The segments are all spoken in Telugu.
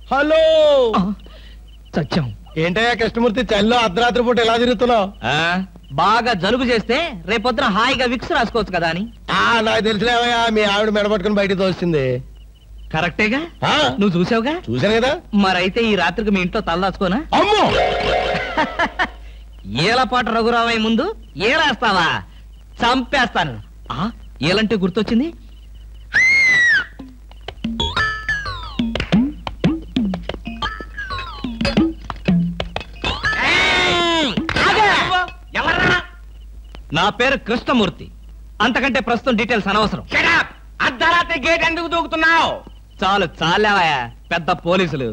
హలో సత్యం. ఏంటయ్యా కృష్ణమూర్తి చల్లో అర్ధరాత్రి పూట ఎలా తిరుగుతున్నావు? బాగా జలుబు చేస్తే రేపొద్దున హాయిగా విక్స్ రాసుకోవచ్చు కదా అని. నాకు తెలిసినవయ్యా, మీ ఆవిడ మెడపట్టుకుని బయటికి తోస్తుంది. కరెక్టేగా, నువ్వు చూసావుగా. చూసాను కదా. మరైతే ఈ రాత్రికి మీ ఇంట్లో తలదాచుకోనా? అమ్మో ఏలపాట రఘురావయ్య ముందు ఏలేస్తావా? చంపేస్తాను. ఏలంటే గుర్తొచ్చింది. నా పేరు కృష్ణమూర్తి. అంతకంటే ప్రస్తుతం డీటెయిల్స్ అనవసరం. అర్ధరాత్రి గేట్ ఎందుకు దూకుతున్నావు? చాలు చాలావయ్యా, పెద్ద పోలీసులు.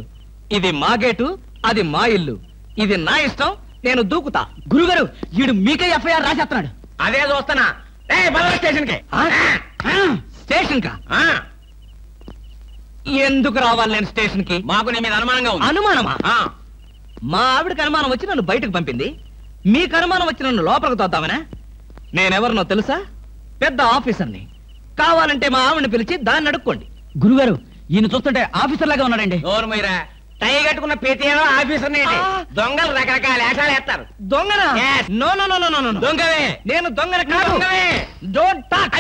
ఇది మా గేటు, అది మా ఇల్లు. ఇది నా ఇష్టం, నేను దూకుతా. గురుగారు, వీడు మీకే ఎఫ్ఐఆర్ రాసేస్తున్నాడు. అదే చూస్తున్నా. స్టేషన్ కి. స్టేషన్ కా? ఎందుకు రావాలి నేను స్టేషన్ కి? మాకు నీ మీద అనుమానంగా ఉంది. అనుమానమా? మా ఆవిడకి అనుమానం వచ్చి నన్ను బయటకు పంపింది. మీకు అనుమానం వచ్చి నన్ను లోపలికి తోద్దామనా? నేనెవరినో తెలుసా? పెద్ద ఆఫీసర్ని. కావాలంటే మా ఆవిడని పిలిచి దాన్ని అడుక్కోండి. గురుగారు, ఈయన చూస్తుంటే ఆఫీసర్ లాగా ఉన్నాడండి. నోరు మీరా, టై కట్టుకున్న ప్రతి ఆఫీసర్ దొంగలు రకరకాల వేషాలు వేస్తారు. దొంగనా? No no no no no. దొంగవే. నేను దొంగన కాదు. Don't talk.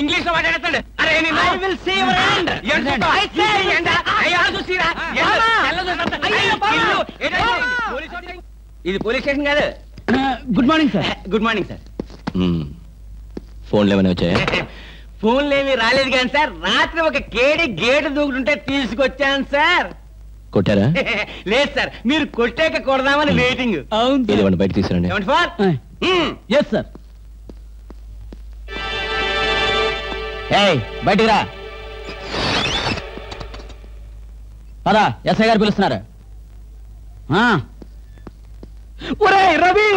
ఇంగ్లీష్ లో మాట్లాడతాడు. అరే I will see your hand. I say ఇది పోలీస్ స్టేషన్ కాదు. Good morning sir. Good morning sir. ఫోన్లు ఏమైనా వచ్చాయా? ఫోన్లు ఏమి రాలేదు కానీ సార్, రాత్రి ఒక కేడి గేటు దూకుంటుంటే తీసుకొచ్చాను సార్. కొట్టారా? లేదు సార్, మీరు కొట్టాక కొడదామని వెయిటింగ్. అవును, బయట తీసుకురండి. Yes sir. బయటికి రా. పదా, ఎస్ఐ గారు పిలుస్తున్నారు. రవి,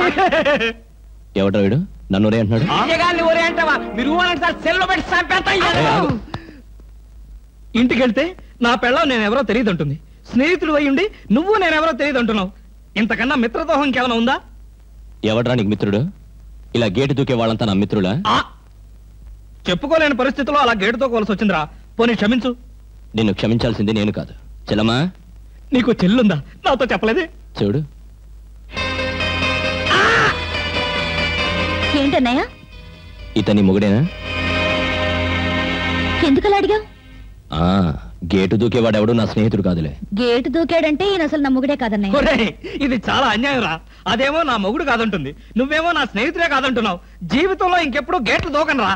ఎవడ్రా వీడు? నన్ను ఒరే అంటున్నాడు. ఒరే అంటావా? మీరు సార్, సెల్లో పెట్టి చంపేస్తాను. ఇంటికి వెళ్తే నా పెళ్ళం నేనెవరో తెలియదు అంటుంది. స్నేహితుడు అయ్యుండి నువ్వు నేనెవరో తెలియదు అంటున్నావు. ఇంతకన్నా మిత్రదోహం ఇంకేమైనా ఉందా? ఎవడ్రా నీకు మిత్రుడు? ఇలా గేటు దూకే వాళ్ళంతా నా మిత్రుడా? చెప్పుకోలేని పరిస్థితిలో అలా గేటుతో కోల్సి వచ్చిందిరా. పోనీ క్షమించు. నిన్ను క్షమించాల్సింది నేను కాదు. చెల్లమ్మా, నీకు చెల్లుందా? నాతో చెప్పలేదే. చూడు. ఏంటన్నయ్య? ఇతని మొగుడేనా? ఎందుకలా అడిగా? గేటు దూకేవాడెవడు నా స్నేహితుడు కాదులే. గేటు దూకాడంటే ఈయన అసలు నా మొగుడే కాదన్నయ్య. ఇది చాలా అన్యాయం రా. అదేమో నా మొగుడు కాదంటుంది, నువ్వేమో నా స్నేహితుడే కాదంటున్నావు. జీవితంలో ఇంకెప్పుడు గేట్లు దూకనరా.